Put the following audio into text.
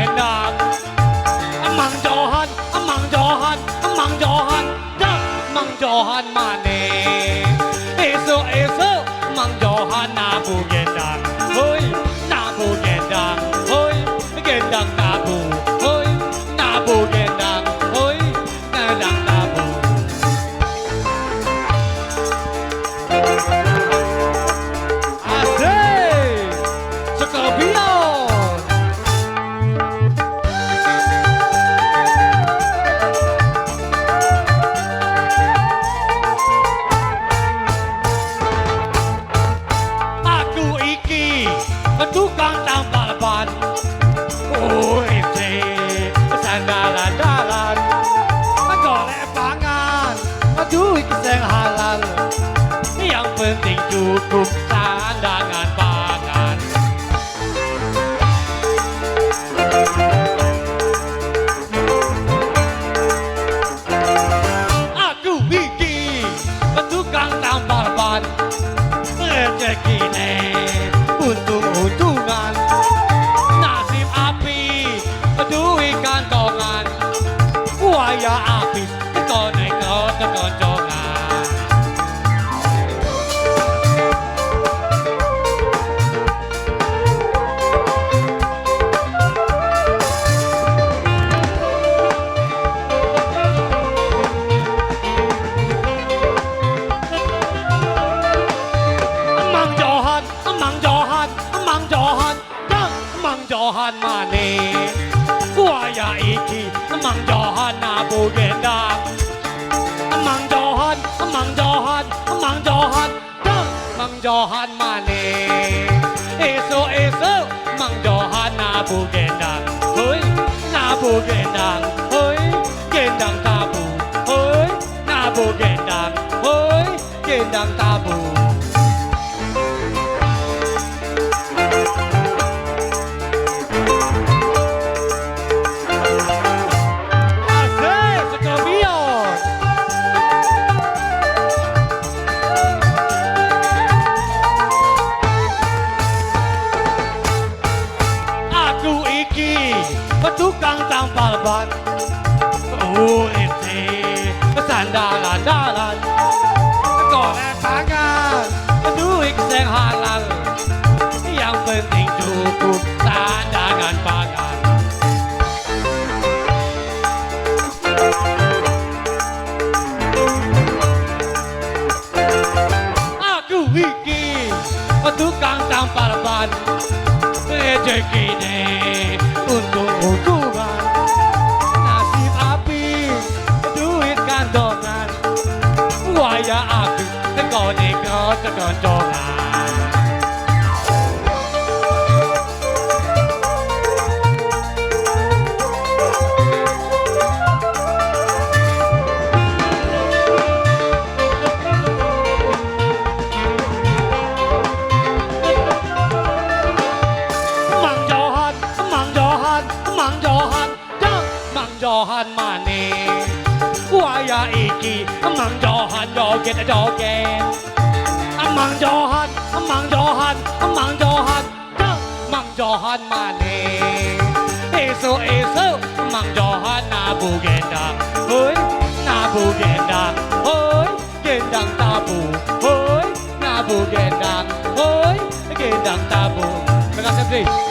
gendang Mang Johan Mang Johan Mang Johan dah Mang Johan mane esok Mang Johan nabu gendang hoi nabu gendang hoi gendang nabu hoi nabu gendang hoi gendang nabu asik Scorpion tukang tambal ban isi sandalan-dalan golek pangan duit sing halal yang penting cukup sandangan pangan aku iki tukang tambal ban rezekine untung-untungan nasib api duit kantongan waya habis neko kekoncongan Mang Johan mane waya iki Mang Johan nabu gendang Mang Johan Mang Johan Mang Johan Mang Johan mane esok Mang Johan nabu gendang hoi nabu gendang hoi gendang tabu hoi nabu gendang hoi gendang tabu tukang tambal ban isi sandalan-dalan golek pangan duit sing halal yang penting cukup sandangan pangan aku iki tukang tambal ban rezekine untung-untungan nasib api duit kantongan waya api neko kekoncongan Mang Johan mane waya iki Mang Johan joget-joget Mang Johan Mang Johan Mang Johan Mang Johan mane esok Mang Johan nabu gendang hoi nabu gendang hoi gendang tabu hoi nabu gendang hoi gendang tabu terima kasih